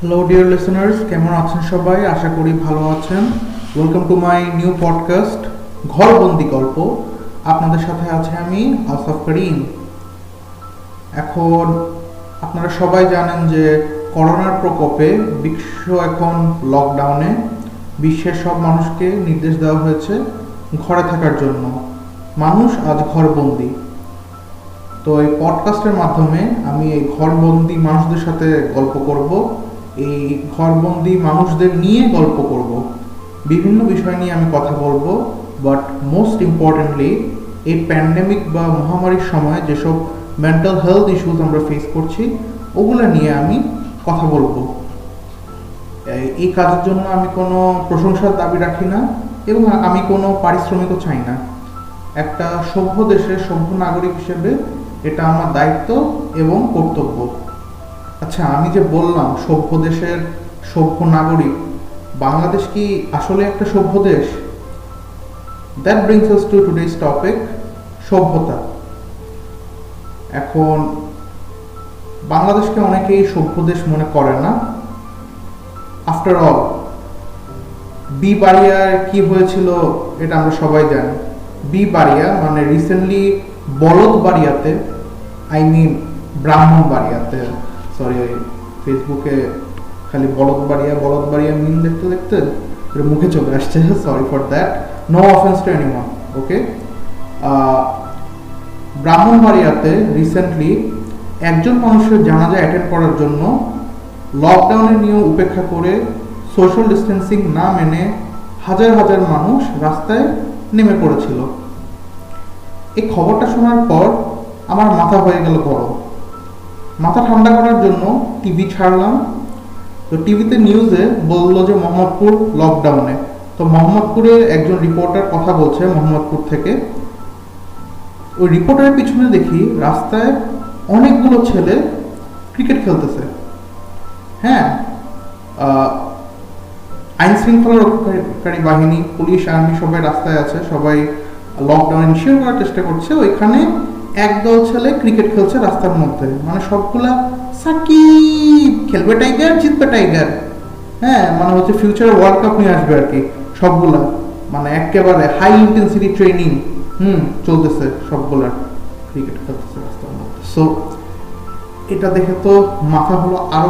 Hello dear listeners, কেমন আছেন সবাই? আশা করি ভালো আছেন। Welcome to my new podcast Ghorbondi Golpo. আপনাদের সাথে আছে আমি আসাফ করিম। এখন আপনারা সবাই জানেন যে করোনার প্রকোপে বিশ্ব এখন লকডাউনে। বিশ্বের সব মানুষকে নির্দেশ দেওয়া হয়েছে ঘরে থাকার জন্য। মানুষ আজ ঘরবন্দি। তো এই পডকাস্টের মাধ্যমে আমি এই ঘরবন্দি মানুষদের সাথে গল্প করব, এই ঘরবন্দি মানুষদের নিয়ে গল্প করব, বিভিন্ন বিষয় নিয়ে আমি কথা বলবো। বাট মোস্ট ইম্পর্টেন্টলি এই প্যান্ডেমিক বা মহামারীর সময় যেসব মেন্টাল হেলথ ইস্যুস আমরা ফেস করছি ওগুলো নিয়ে আমি কথা বলবো। এই কাজের জন্য আমি কোনো প্রশংসার দাবি রাখি না এবং আমি কোনো পারিশ্রমিকও চাই না। একটা সভ্য দেশের সভ্য নাগরিক হিসেবে এটা আমার দায়িত্ব এবং কর্তব্য। আচ্ছা, আমি যে বললাম সভ্য দেশের সভ্য নাগরিক, বাংলাদেশ কি আসলে একটা সভ্য দেশ? That brings us to today's topic, সভ্যতা। এখন বাংলাদেশকে অনেকেই সভ্য দেশ মনে করে না। আফটার অল বি বারিয়ার কি হয়েছিল এটা আমরা সবাই জানি। বি বারিয়া মানে রিসেন্টলি বলদ বাড়িয়াতে, আই মিন ব্রাহ্মণ বাড়িয়াতে, সরি, ওই ফেসবুকে খালি বলদ বাড়িয়া মিম দেখতে দেখতে মুখে চলে আসছে, sorry for that, no offence to anyone, okay. ব্রাহ্মণবাড়িয়াতে রিসেন্টলি একজন মানুষের জানাজা অ্যাটেন্ড করার জন্য লকডাউনের নিয়ম উপেক্ষা করে সোশ্যাল ডিস্টেন্সিং না মেনে হাজার হাজার মানুষ রাস্তায় নেমে পড়েছিল। এই খবরটা শোনার পর আমার মাথা হয়ে গেল গরম। মাথা ঠান্ডা করার জন্য টিভি ছাড়লাম। তো টিভিতে নিউজে বললো যে মোহাম্মদপুর লকডাউনে। তো মোহাম্মদপুরের একজন রিপোর্টার কথা বলছে মোহাম্মদপুর থেকে। ওই রিপোর্টারের পিছনে দেখি রাস্তায় অনেকগুলো ছেলে ক্রিকেট খেলতেছে। হ্যাঁ, আইন শৃঙ্খলা রক্ষাকারী বাহিনী, পুলিশ, আর্মি সবাই রাস্তায় আছে, সবাই লকডাউন ইনিশিয়েট করার চেষ্টা করছে। ওইখানে একদল ছেলে ক্রিকেট খেলছে রাস্তার মধ্যে, মানে সবগুলা সাকিব খেলবে টাইগার, জিতবে টাইগার। হ্যাঁ, মানে হচ্ছে ফিউচার ওয়ার্ল্ড কাপ নিয়ে আসবে আর কি। সবগুলা মানে একেবারে হাই ইন্টেন্সিটি ট্রেনিং চলতেছে, সবগুলার ক্রিকেট খেলতেছে রাস্তার মধ্যে। সো এটা দেখে তো মাথা হলো আরো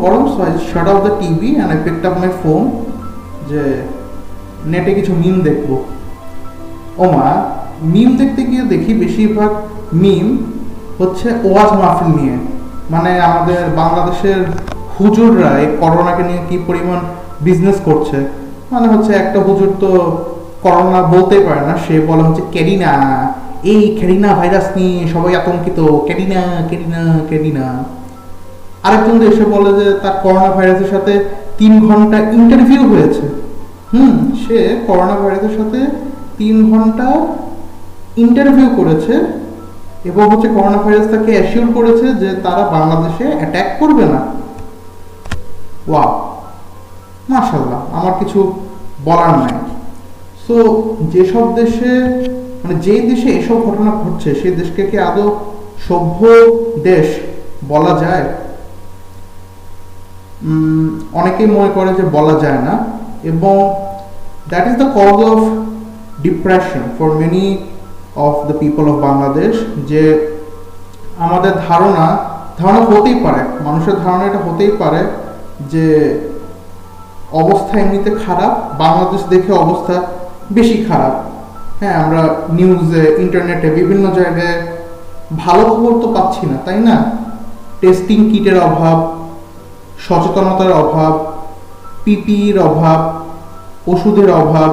গরম। So I shut off the TV and I picked up my phone যে নেটে কিছু মিম দেখবো। ওমা, মিম দেখতে গিয়ে দেখি বেশিরভাগ মিম হচ্ছে ওয়াজ মাহফিল নিয়ে। মানে আমাদের বাংলাদেশের হুজুররা এই করোনাকে নিয়ে কি পরিমাণ বিজনেস করছে। মানে হচ্ছে একটা হুজুর তো করোনা বলতেই পারে না, সে বলে হচ্ছে ক্যারিনা, এই ক্যারিনা ভাইরাস নিয়ে সবাই আতঙ্কিত, ক্যারিনা ক্যারিনা ক্যারিনা। আরেকজন এসে বলে যে তার করোনা ভাইরাসের সাথে 3 ঘন্টা ইন্টারভিউ হয়েছে। সে করোনা ভাইরাসের সাথে 3 ঘন্টা ইন্টারভিউ করেছে এবং হচ্ছে করোনা ভাইরাস তাকে অ্যাসিওর করেছে যে তারা বাংলাদেশে অ্যাটাক করবে না। ওয়াও, মাশাআল্লাহ, আমার কিছু বলার নাই। সো যেসব দেশে, মানে যে দেশে এসব ঘটনা ঘটছে সেই দেশকে কি আদৌ সভ্য দেশ বলা যায়? অনেকেই মনে করে যে বলা যায় না, এবং that is the cause of depression for many of the people of Bangladesh. যে আমাদের ধারণা হতেই পারে, মানুষের ধারণা এটা হতেই পারে যে অবস্থা এমনিতে খারাপ, বাংলাদেশ দেখে অবস্থা বেশি খারাপ। হ্যাঁ, আমরা নিউজে, ইন্টারনেটে, বিভিন্ন জায়গায় ভালো খবর তো পাচ্ছি না, তাই না? টেস্টিং কিটের অভাব, সচেতনতার অভাব, পিপিইর অভাব, ওষুধের অভাব,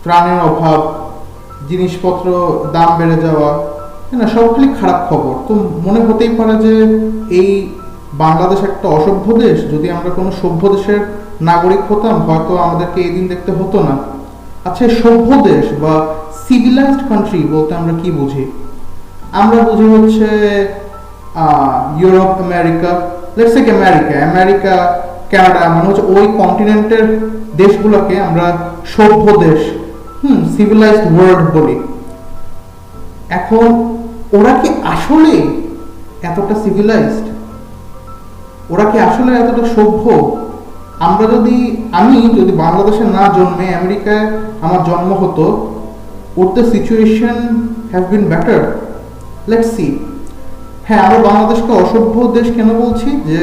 ত্রাণের অভাব, জিনিসপত্র দাম বেড়ে যাওয়া, না, সবগুলি খারাপ খবর। তো মনে হতেই পারে যে এই বাংলাদেশ একটা অসভ্য দেশ। যদি আমরা কোনো সভ্য দেশের নাগরিক হতাম হয়তো আমাদেরকে এই দিন দেখতে হতো না। আচ্ছা, সভ্য দেশ বা সিভিলাইজড কান্ট্রি বলতে আমরা কি বুঝি? আমরা বুঝি হচ্ছে Europe, America, let's take America, Canada, মানে হচ্ছে ওই কন্টিনেন্টের দেশগুলোকে আমরা সভ্য দেশ, সিভিলাইজড ওয়ার্ল্ড বলি। এখন ওরা কি আসলে এতটা সিভিলাইজড? ওরা কি আসলে এতটা সভ্য? আমি যদি বাংলাদেশে না জন্মে আমেরিকায় আমার জন্ম হতো, would the situation have been better? Let's see. হ্যাঁ, আমরা বাংলাদেশকে অসভ্য দেশ কেন বলছি? যে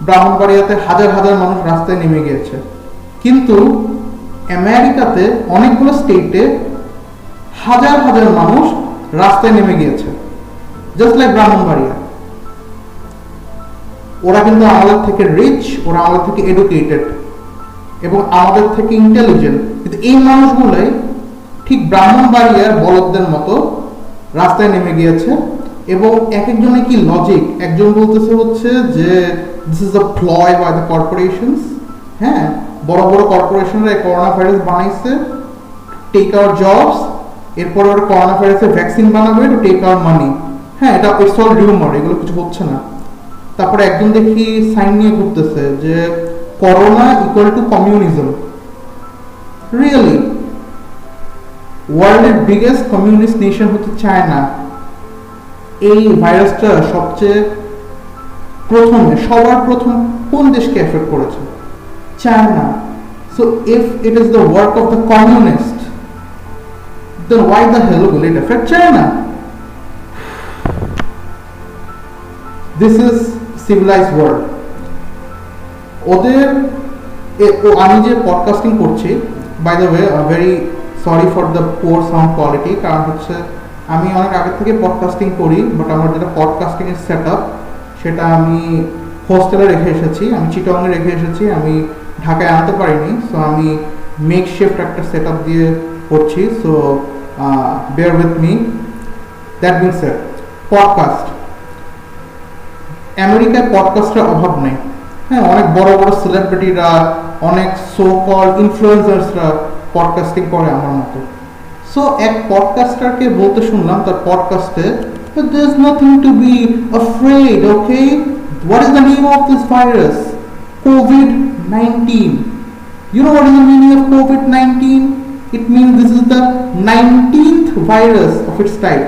ব্রাহ্মণবাড়িয়াতে হাজার হাজার মানুষ রাস্তায় নেমে গিয়েছে, কিন্তু আমেরিকাতে অনেকগুলো স্টেটে হাজার হাজার মানুষ রাস্তায় নেমে গিয়েছে, জাস্ট লাইক ব্রাহ্মণবাড়িয়া। ওরা কিন্তু আমাদের থেকে রিচ, ওরা আমাদের থেকে এডুকেটেড এবং আমাদের থেকে ইন্টেলিজেন্ট, কিন্তু এই মানুষগুলোই ঠিক ব্রাহ্মণবাড়িয়ার বলদদের মতো রাস্তায় নেমে গিয়েছে। এবং এক একজনে কি লজিক, একজন বলতেছে হচ্ছে যে this is a ploy by the corporations. হ্যাঁ, বড় বড় কর্পোরেশনরা এই করোনা ভাইরাস বানাইছে টেক আওয়ার জবস, এরপরে ওরা করোনা ভাইরাসের ভ্যাকসিন বানাবে টু টেক আওয়ার মানি। হ্যাঁ, এটা ইটস অল রিউমার, এগুলো কিছু হচ্ছে না। তারপরে একজন দেখি সাইন নিয়ে ঘুরতেছে যে corona equal to communism. Really? ওয়ার্ল্ডের বিগেস্ট কমিউনিস্ট নেশন হচ্ছে চায়না। এই ভাইরাসটা সবচেয়ে প্রথমে সবার প্রথম কোন দেশকে এফেক্ট করেছে? China. So if it is the work of the communist, then why the hell will it affect China? This is civilized world. ওদের আমি যে পডকাস্টিং করছি, by the way very sorry for the poor sound quality, কারণ হচ্ছে আমি অনেক আগে থেকে পডকাস্টিং করি, বাট আমার যেটা পডকাস্টিং এর সেট আপ সেটা আমি হোস্টেলে রেখে এসেছি, আমি চিটাগংয়ে রেখে এসেছি, আমি ঢাকায় আনতে পারিনি। সো আমি মেক শিফট একটা সেট আপ দিয়ে করছি। So bear with me. That being said, podcast, আমেরিকায় পডকাস্টের অভাব নেই। হ্যাঁ, অনেক বড় বড় সেলিব্রিটিরা, অনেক সো কল ইনফ্লুয়েন্সার্সরা পডকাস্টিং করে আমার মতো। সো এক পডকাস্টারকে বলতে শুনলাম তার পডকাস্টে, there is nothing to be afraid, okay? What is the name of this virus? COVID-19. You know what is the meaning of COVID-19? It means this is the 19th virus of its type.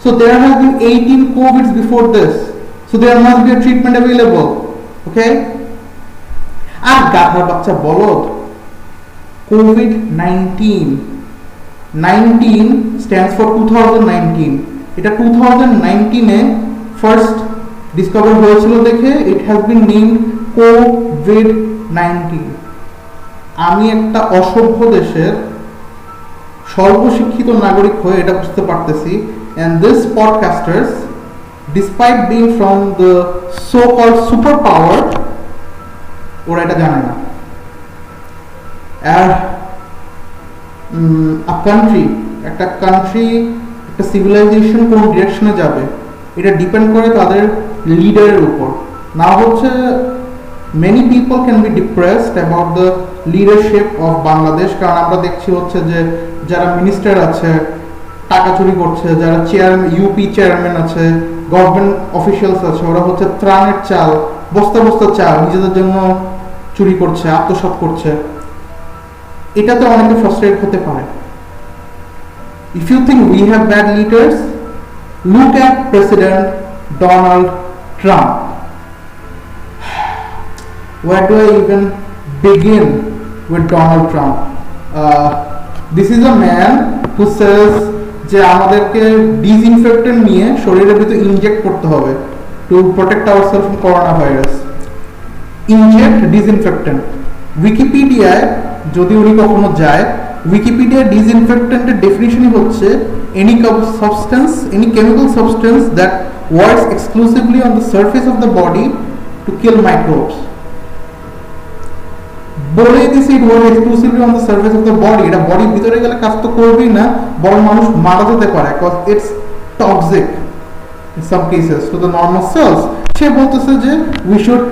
So there have been 18 COVIDs before this. So there must be a treatment available. Okay? আর গাধার বাচ্চা বলদ, COVID-19 19 stands for 2019. এটা 2019 এ first discover হয়েছিল দেখে it has been named COVID-19. আমি একটা অসভ্য দেশের সর্বশিক্ষিত নাগরিক হয়ে এটা বুঝতে পারতেছি, and these podcasters, despite being from the so-called superpower, ওরা এটা জানে না। আর একটা কান্ট্রি একটা সিভিলাইজেশন কোন ডিরেকশনে যাবে এটা ডিপেন্ড করে তাদের লিডারের উপর। না হচ্ছে many people can be depressed about the leadership of Bangladesh, কারণ আমরা দেখছি হচ্ছে যে যারা মিনিস্টার আছে টাকা চুরি করছে, যারা ইউপি চেয়ারম্যান আছে, গভর্নমেন্ট অফিসিয়ালস আছে, ওরা হচ্ছে ত্রাণের চাল, বস্তা বস্তা চাল নিজেদের জন্য চুরি করছে, আত্মসাৎ করছে। এটাতে অনেকে ফ্রাস্ট্রেট হতে পারে। If you think we have bad leaders, look at President Donald Trump. Where do I even begin with Donald Trump? This is a man who says যে আমাদেরকে ডিসইনফেক্টেন্ট নিয়ে শরীরের ভিতরে ইনজেক্ট করতে হবে to protect ourselves from corona virus. Inject disinfectant, উইকিপিডিয়ায় যদি উনি কখনো যায়, উইকিপিডিয়ায় ডিসইনফেক্টেন্টের ডেফিনিশনই হচ্ছে any chemical substance that works exclusively on the surface of the body to kill microbes. বলে দিছি it works exclusively on the surface of the body, এটা বডির ভিতরে গেলে কাজ তো করবেই না, বরং মানুষ মারা যেতে পারে because it's toxic in some cases to the normal cells. সে বলতেছে যে we should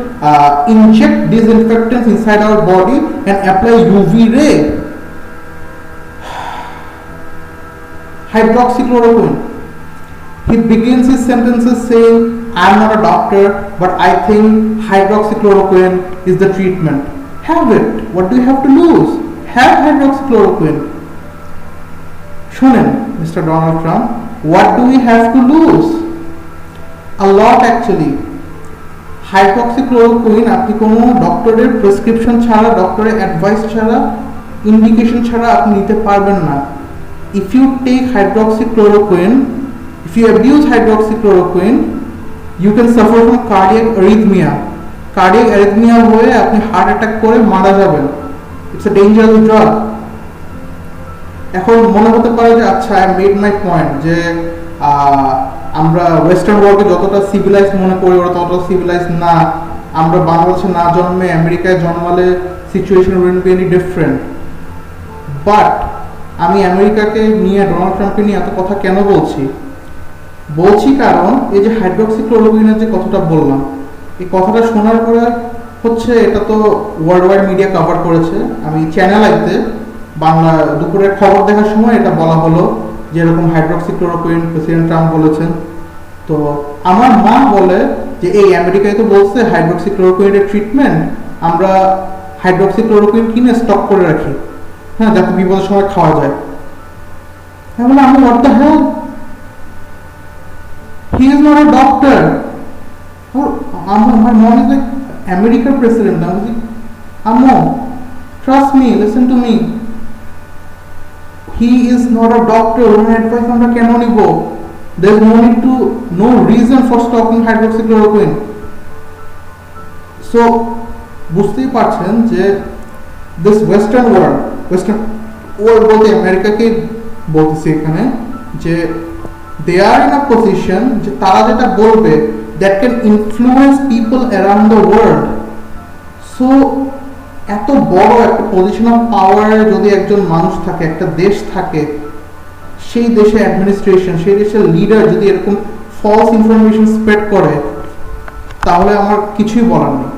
inject disinfectants inside our body and apply UV ray. Hydroxychloroquine. He begins his sentences saying, I'm not a doctor, but I think hydroxychloroquine is the treatment. Have it. What do you have to lose? Have hydroxychloroquine. Shunen, Mr. Donald Trump, what do we have to lose? A lot actually. Hydroxychloroquine আপনি কোনো ডক্টরের prescription ছাড়া, ডক্টরের advice ছাড়া, indication ছাড়া আপনি নিতে পারবেন না। If you take hydroxychloroquine, if you abuse hydroxychloroquine, you can suffer from cardiac arrhythmia. Cardiac arrhythmia হয়ে আপনি হার্ট অ্যাটাক করে মারা যাবেন। It's a dangerous drug. এখন মনে হতে পারে যে আচ্ছা, আই মেড মাই পয়েন্ট, যে আমরা ওয়েস্টার্ন ওয়ার্ল্ডকে যতটা সিভিলাইজ মনে করি ওরা ততটা সিভিলাইজ না। আমরা বাংলাদেশে না জন্মে আমেরিকায় জন্মালে situation will be any different. But আমি আমেরিকাকে নিয়ে, ডোনাল্ড ট্রাম্পকে নিয়ে এত কথা কেন বলছি কারণ এই যে হাইড্রক্সিক্লোরোকুইনের যে কথাটা বললাম, এই কথাটা শোনার পরে হচ্ছে, এটা তো ওয়ার্ল্ড ওয়াইড মিডিয়া কভার করেছে। আমি চ্যানেল আইতে বাংলা দুপুরের খবর দেখার সময় এটা বলা হলো যে এরকম হাইড্রক্সিক্লোরোকুইন প্রেসিডেন্ট ট্রাম্প বলেছেন। তো আমার মা বলে যে এই আমেরিকায় তো বলছে হাইড্রক্সিক্লোরোকুইনের ট্রিটমেন্ট, আমরা হাইড্রক্সিক্লোরোকুইন কিনে স্টক করে রাখি, হ্যাঁ, যাতে বিপদের সময় খাওয়া যায়। হ্যাঁ, বলে আমি what the hell, he is not a doctor. My mom is like American president. I was like, Ammo, trust me, listen to me. He is not a doctor. One advice আমরা কেন নিব? There is no reason for stocking hydroxychloroquine. So বুঝতেই পারছেন যে this western world বলতে আমেরিকাকে বলতেছি এখানে, যে they are in a position যে তারা যেটা বলবে that can influence people around the world. So এত বড় একটা পজিশন অফ পাওয়ারে যদি একজন মানুষ থাকে, একটা দেশ থাকে, সেই দেশে অ্যাডমিনিস্ট্রেশন, সেই দেশের লিডার যদি এরকম ফলস ইনফরমেশন স্প্রেড করে, তাহলে আমার কিছুই বলার নেই।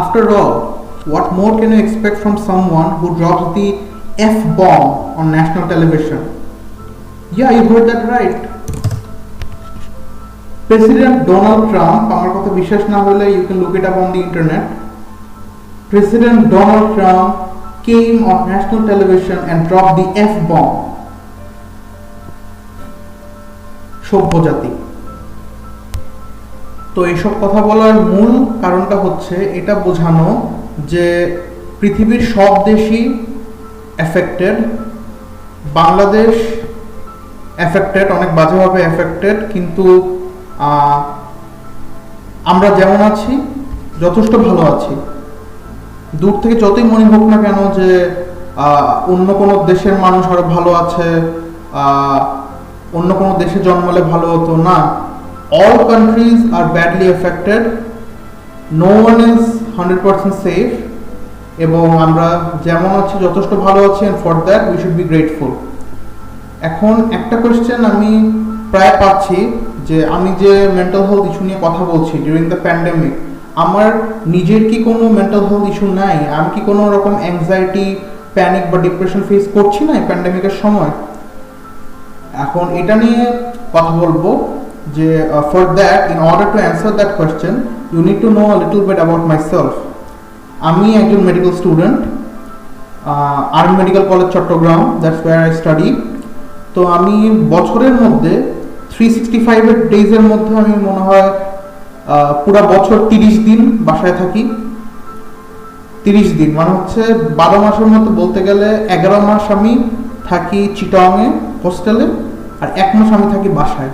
After all, what more can you expect from someone who drops the F-bomb on national television? Yeah, you heard that right. President Donald Trump, আমার কথা বিশ্বাস না হলে you can look it up on the internet. President Donald Trump came on national television and dropped the F-bomb. সভ্য জাতি। তো এইসব কথা বলার মূল কারণটা হচ্ছে এটা বোঝানো যে পৃথিবীর সব দেশই এফেক্টেড, বাংলাদেশ এফেক্টেড, অনেক বাজেভাবে এফেক্টেড, কিন্তু আমরা যেমন আছি যথেষ্ট ভালো আছি। দূর থেকে যতই মনে হোক না কেন যে অন্য কোনো দেশের মানুষ আরো ভালো আছে, অন্য কোনো দেশে জন্মালে ভালো হতো না, all countries are badly affected, no one is 100% safe, এবং আমরা যেমন আছি যথেষ্ট ভালো আছি, and for that we should be grateful. এখন একটা কোয়েশ্চেন আমি প্রায় পাচ্ছি যে আমি যে মেন্টাল হেলথ ইস্যু নিয়ে কথা বলছি ডিউরিং দ্য প্যান্ডেমিক, আমার নিজের কি কোনো মেন্টাল হেলথ ইস্যু নাই? আমি কি কোনো রকম অ্যাংজাইটি, প্যানিক বা ডিপ্রেশন ফেস করছি না এই প্যান্ডেমিকের সময়? এখন এটা নিয়ে কথা বলবো যে for that, in order to answer that question, you need to know a little bit about myself. আমি একজন medical student, army medical college Chattogram, that's where I study. তো আমি বছরের মধ্যে 365 ডেজের মধ্যে আমি মনে হয় পুরা বছর 30 দিন বাসায় থাকি। 30 দিন মানে হচ্ছে 12 মাসের মধ্যে বলতে গেলে 11 মাস আমি থাকি চিটাংয়ে হোস্টেলে, আর 1 মাস আমি থাকি বাসায়।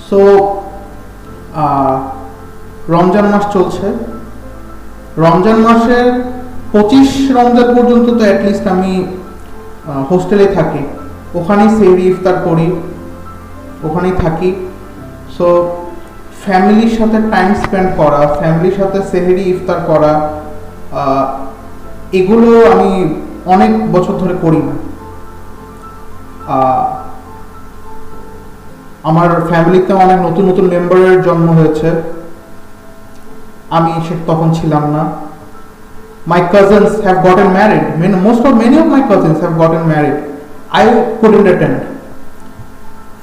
সো রমজান মাস চলছে, রমজান মাসের 25 রমজান পর্যন্ত তো অ্যাটলিস্ট আমি হোস্টেলে থাকি, ওখানেই সেহরি ইফতার করি, ওখানেই থাকি। সো ফ্যামিলির সাথে টাইম স্পেন্ড করা, ফ্যামিলির সাথে সেহরি ইফতার করা, এগুলো আমি অনেক বছর ধরে করি না। আমার ফ্যামিলিতে অনেক নতুন নতুন মেম্বারের জন্ম হয়েছে, আমি তখন ছিলাম না। My cousins have gotten married. Many of my cousins have gotten married. I couldn't attend.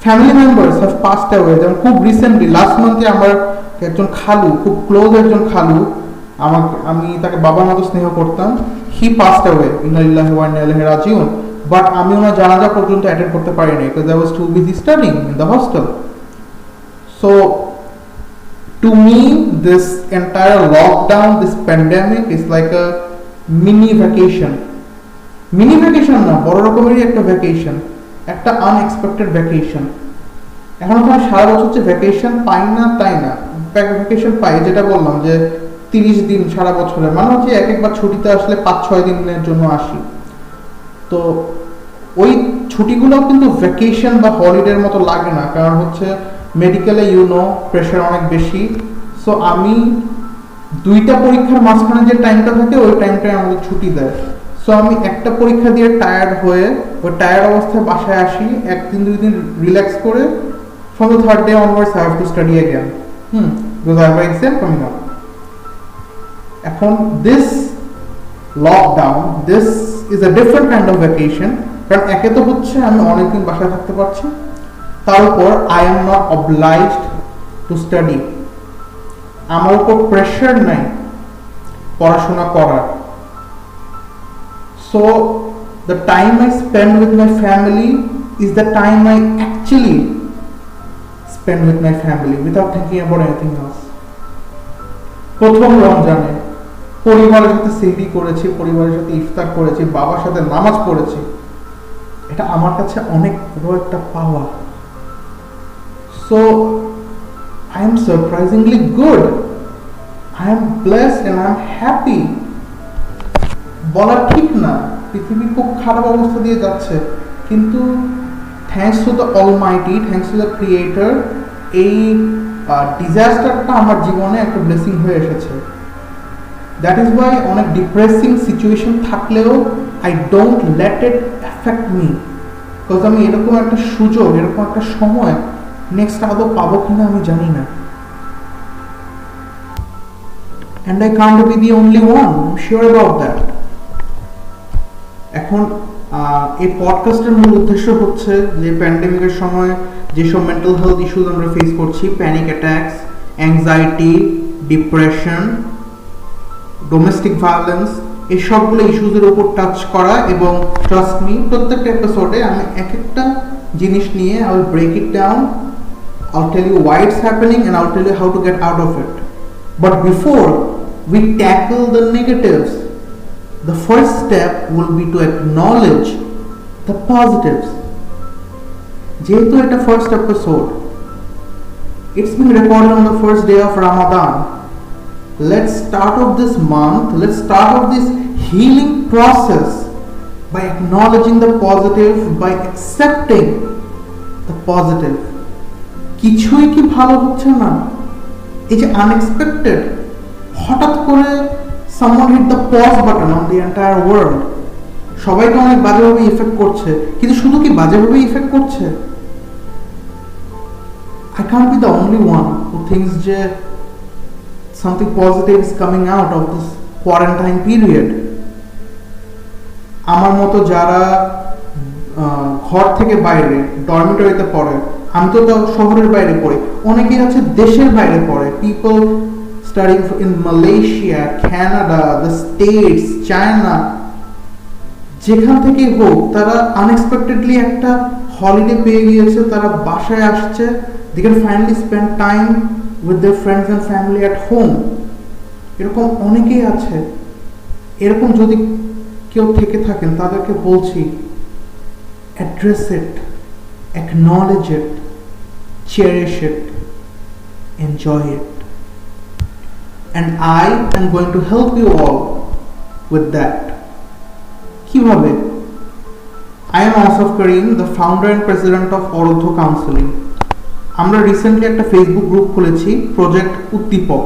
Family members have passed away. যেমন খুব রিসেন্টলি লাস্ট মান্থে আমার একজন খালু, খুব ক্লোজ একজন খালু, আমি তাকে বাবার মতো স্নেহ করতাম, হি পাসড অ্যাওয়ে, ইন্না লিল্লাহি ওয়া ইন্না ইলাইহি রাজিউন। বাট আমি ওনার জানাজা পর্যন্ত অ্যাটেন্ড করতে পারিনি because I was too busy studying in the hostel. So To me, this entire lockdown, this pandemic is like a mini vacation. Mini vacation না, বড় রকমেরই একটা ভ্যাকেশন, একটা আনএক্সপেক্টেড ভ্যাকেশন। এখন তো সারা বছর যে ভ্যাকেশন পাই না তাই না, ভ্যাকেশন পাই, যেটা বললাম যে 30 দিন সারা বছরে, মানে হচ্ছে এক একবার ছুটিতে আসলে 5-6 দিনের জন্য আসি। তো ওই ছুটিগুলো কিন্তু ভ্যাকেশন বা হলিডের মতো লাগে না, কারণ হচ্ছে মেডিকেলে প্রেশার অনেক বেশি। সো আমি 2টা পরীক্ষার মাঝখানে যে টাইমটা থাকে ওই টাইমটায় আমাদের ছুটি দেয়। সো আমি একটা পরীক্ষা দিয়ে টায়ার্ড হয়ে ওই টায়ার্ড অবস্থায় বাসায় আসি, 1-2 দিন রিল্যাক্স করে, from the 3rd day onwards I have to study again, because I have an exam coming up. এখন this lockdown, this is a different kind of vacation, কারণ একে তো হচ্ছে আমি অনেকদিন বাসায় থাকতে পারছি, তার উপর I am not obliged to study, আমার উপর প্রেশার নাই পড়াশোনা করার। So the time I spend with my family is the time I actually spend with my family without thinking about anything else. প্রথম রমজানে পরিবারের সাথে সেহরি করেছি, পরিবারের সাথে ইফতার করেছি, বাবার সাথে নামাজ পড়েছি, এটা আমার কাছে অনেক বড় একটা পাওয়া। So I am surprisingly good, I am blessed and I am happy. বলা ঠিক না, পৃথিবী খুব খারাপ অবস্থা দিয়ে যাচ্ছে, কিন্তু thanks to the Almighty, thanks to the creator, এই ডিজাস্টারটা আমার জীবনে একটা ব্লেসিং হয়ে এসেছে। দ্যাট ইজ ওয়াই অনেক ডিপ্রেসিং সিচুয়েশন থাকলেও I don't let it affect me, because আমি এরকম একটা সুযোগ, এরকম একটা সময় নেক্সট আদৌ পাবো কিনা আমি জানি না। And I can't be the only one, I'm sure about that. এখন এই পডকাস্টের মূল উদ্দেশ্য হচ্ছে যে প্যান্ডেমিকের সময় যেসব মেন্টাল হেলথ ইস্যুজ আমরা ফেস করছি, panic attacks, anxiety, depression, domestic violence, এই সবগুলো ইস্যুজের উপর টাচ করা, এবং ট্রাস্ট মি প্রত্যেকটা এপিসোডে আমি এক একটা জিনিস নিয়ে I will break it down, I will tell you why it's happening and I will tell you how to get out of it. But before we tackle the negatives, the first step will be to acknowledge the positives. যেহেতু এটা first episode, it's been recorded on the first day of Ramadan. Let's start off this month, let's start off this healing process by acknowledging the positive, by accepting the positive. কিছুই কি ভালো হচ্ছে না, এই যে unexpected, হঠাৎ করে someone hit the pause button on the entire world, সবাইকে অনেক বাজেভাবে ইফেক্ট করছে, কিন্তু শুধু কি বাজেভাবে ইফেক্ট করছে? I can't be the only one who thinks যে something positive is coming out of this quarantine period. আমার মতো যারা ঘর থেকে বাইরে ডরমিটরিতে পড়ে, আমি তো শহরের বাইরে পড়ি, অনেকেই আছে দেশের বাইরে পড়ে, people studying in Malaysia, Canada, the States, China, যেখান থেকেই হোক তারা আনএক্সপেক্টেডলি একটা হলিডে পেয়ে গিয়েছে, তারা বাসায় আসছে, they can finally spend time with their friends and family at home. এরকম অনেকেই আছে। এরকম যদি কেউ থেকে থাকেন তাদেরকে বলছি, address it, acknowledge it, cherish it, enjoy it. And I am going to help you all with that. কিভাবে? I am Asaf Karim, the founder and president of Orodho Counseling. আমরা রিসেন্টলি একটা ফেসবুক গ্রুপ খুলেছি, project উদ্দীপক।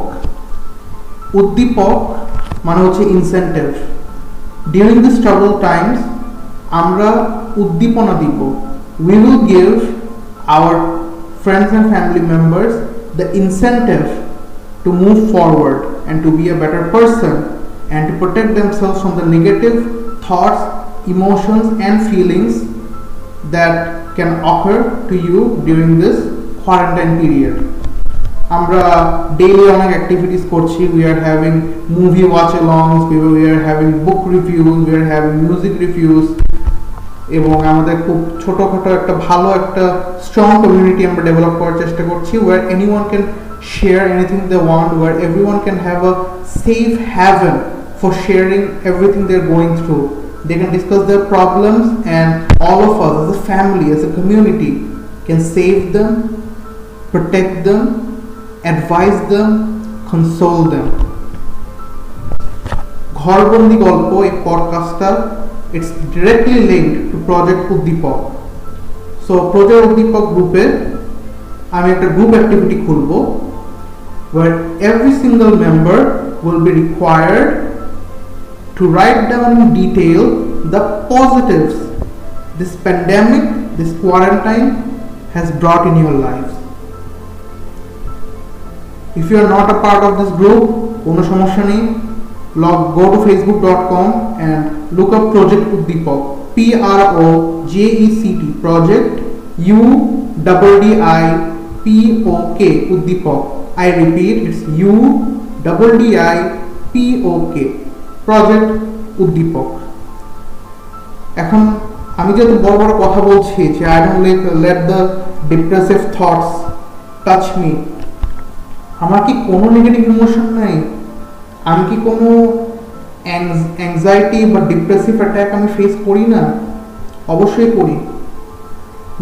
উদ্দীপক মানে হচ্ছে incentive. During this trouble Times আমরা উদ্দীপনা দিব। We will give our friends and family members the incentive to move forward and to be a better person and to protect themselves from the negative thoughts, emotions and feelings that can occur to you during this quarantine period. আমরা daily অনেক activities করছি, we are having movie watch alongs, we are having book reviews, we are having music reviews, এবং আমাদের খুব ছোটখাটো একটা ভালো একটা strong community আমরা ডেভেলপ করার চেষ্টা করছি where anyone can share anything they want, where everyone can have a safe haven for sharing everything they're going through. They can discuss their problems, and all of us as a family, as a community, can save them, protect them, advise them, console them. ঘরবন্দি গল্প এই পডকাস্টটা it's directly linked to Project Uddipok. So Project Uddipok গ্রুপে আমি একটা group activity খুলব, where every single member will be required to write down in detail the positives this pandemic, this quarantine has brought in your lives. If you are not a part of this group, কোনো সমস্যা নেই, go to facebook.com and look up Project Uddipok, PROJECT, Project UDDIPOK, Uddipok. I repeat, it's UDDIPOK, Project Uddipok. এখন আমি যেহেতু বড় বড় কথা বলছি যে I don't let the depressive thoughts touch me, আমার কি কোনো নেগেটিভ ইমোশন নাই? আমি কি কোনো অ্যাংজাইটি বা ডিপ্রেসিভ অ্যাটাক আমি ফেস করি না? অবশ্যই করি।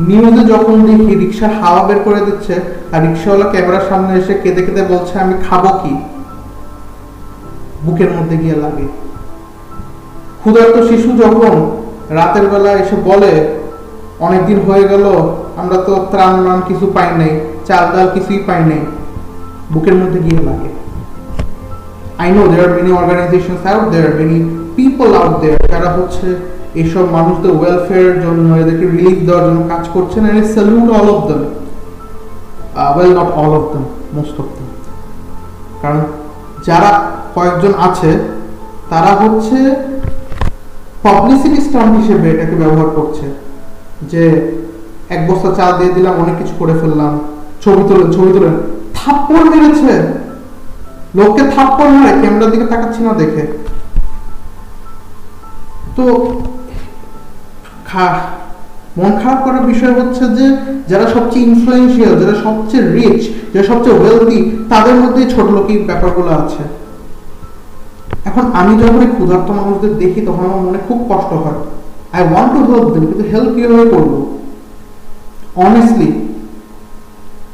নিউজে যখন দেখি রিক্সার হাওয়া বের করে দিচ্ছে আর রিক্সাওয়ালা ক্যামেরার সামনে এসে কেঁদে কেঁদে বলছে আমি খাবো কি, বুকের মধ্যে গিয়ে লাগে। ক্ষুধার্ত শিশু যখন রাতের বেলা এসে বলে অনেকদিন হয়ে গেল আমরা তো ত্রাণ মান কিছু পাই নাই, চাল ডাল কিছুই পাই নাই, বুকের মধ্যে গিয়ে লাগে। I know there are many organizations out there, many people out there যারা হচ্ছে এইসব মানুষদের ওয়েলফেয়ারের জন্য, এদেরকে রিলিফ দেওয়ার জন্য কাজ করছেন, and I salute all of them. Well, not all of them, most of them. কারণ যারা কয়েকজন আছে তারা হচ্ছে পাবলিসিটি স্টান্ট হিসেবে এটাকে ব্যবহার করছে, যে এক বস্তা চাল দিয়ে দিলাম, অনেক কিছু করে ফেললাম, ছবি তোলেন, থাপ্পড় মেরেছে, লোককে থাপ্পড় মারে ক্যামেরার দিকে তাকাচ্ছি না দেখে। তো মন খারাপ করার বিষয় হচ্ছে যে যারা সবচেয়ে ইনফ্লুয়েন্সিয়াল, যারা সবচেয়ে রিচ, যারা সবচেয়ে ওয়েলথি, তাদের মধ্যে ছোট লোকই ব্যাপারগুলো আছে। এখন আমি যখন এই ক্ষুধার্ত মানুষদের দেখি তখন আমার মনে খুব কষ্ট হয়। I want to help them, কিন্তু হেল্প কিভাবে করবো? অনেস্টলি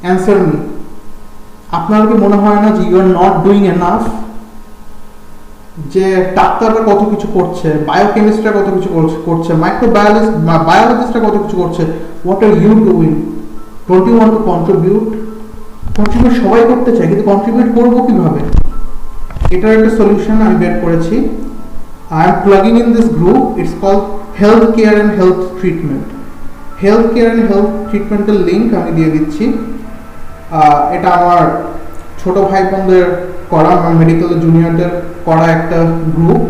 অ্যান্সার মি, আপনার কি মনে হয় না যে you are not doing enough? যে ডাক্তাররা কত কিছু করছে, বায়োকেমিস্টরা কত কিছু করছে, বায়োলজিস্টরা কত কিছু করছে, what are you doing? Don't you want to contribute? Contribute সবাই করতে চায়, কিন্তু কন্ট্রিবিউট করবো কিভাবে? এটার একটা সলিউশন আমি বের করেছি। I am plugging in this group, it's called health care and health treatment. Health care and health ট্রিটমেন্টের লিঙ্ক আমি দিয়ে দিচ্ছি। এটা আমার ছোট ভাই বোনদের করা, আমার মেডিকেল জুনিয়রদের করা একটা গ্রুপ।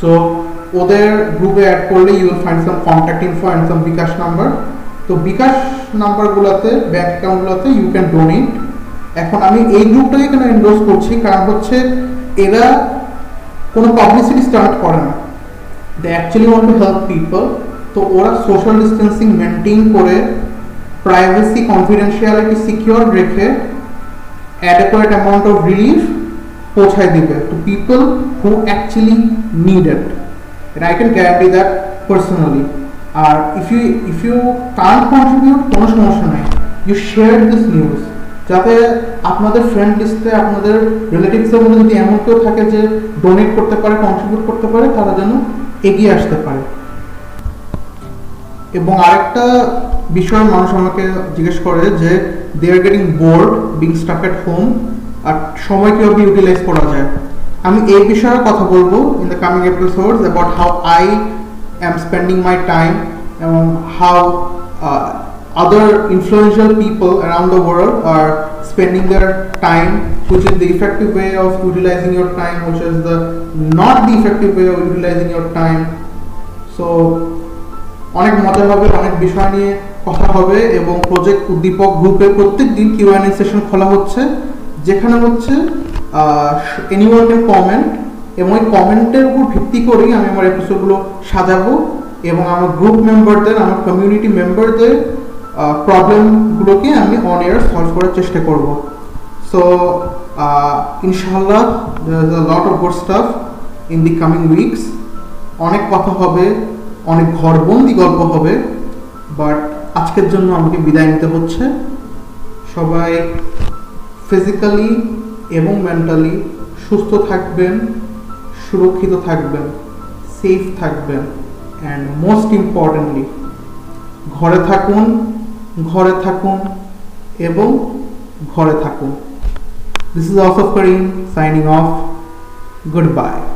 সো ওদের গ্রুপে অ্যাড করলে you will find some contact info and some bKash number. তো বিকাশ নাম্বারগুলোতে, ব্যাংক অ্যাকাউন্টগুলোতে ইউ ক্যান ডোনেট। এখন আমি এই গ্রুপটাকে কেন এন্ডোর্স করছি, কারণ হচ্ছে এরা কোনো পাবলিসিটি স্টার্ট করে না, they actually want to help people. তো ওরা সোশ্যাল ডিস্টেন্সিং মেনটেন করে, প্রাইভেসি কনফিডেন্সিয়ালিটি সিকিউর রেখে adequate amount of relief পৌঁছায় দিবে to people who actually need it, and I can guarantee that personally. R if you can't contribute, কোনো সমস্যা নাই, you share this news, যাতে আপনাদের friend লিস্টে, আপনাদের রিলেটিভসের মধ্যে যদি এমন কেউ থাকে যে ডোনেট করতে পারে, কন্ট্রিবিউট করতে পারে, তারা যেন এগিয়ে আসতে পারে। এবং আরেকটা বিষয় মানুষ আমাকে জিজ্ঞেস করে যে they are getting board being stuck at home, আর সময় কীভাবে ইউটিলাইজ করা যায়। আমি এই বিষয়ে কথা বলবো in the coming episodes about how I am spending my time এবং how other influential people around the world are spending their time, which is the effective way of utilizing your time, which is the not the effective way of utilizing your time. So অনেক মজা হবে, অনেক বিষয় নিয়ে কথা হবে, এবং project উদ্দীপক গ্রুপে প্রত্যেক দিন কিউএনএ সেশন খোলা হচ্ছে, যেখানে হচ্ছে এনিওয়ান ক্যান কমেন্ট, এবং ওই কমেন্টের উপর ভিত্তি করেই আমি আমার এপিসোডগুলো সাজাবো, এবং আমার গ্রুপ মেম্বারদের, আমার কমিউনিটি মেম্বারদের প্রবলেমগুলোকে আমি অন এয়ার সলভ করার চেষ্টা করব। So inshallah there's a lot of good stuff in the coming weeks. অনেক কথা হবে, অনেক ঘরবন্দি গল্প হবে, বাট আজকের জন্য আমাকে বিদায় নিতে হচ্ছে। সবাই ফিজিক্যালি এবং মেন্টালি সুস্থ থাকবেন, সুরক্ষিত থাকবেন, সেফ থাকবেন, অ্যান্ড মোস্ট ইম্পর্টেন্টলি ঘরে থাকুন, ঘরে থাকুন এবং ঘরে থাকুন। This is Asaf Karim signing off. Goodbye.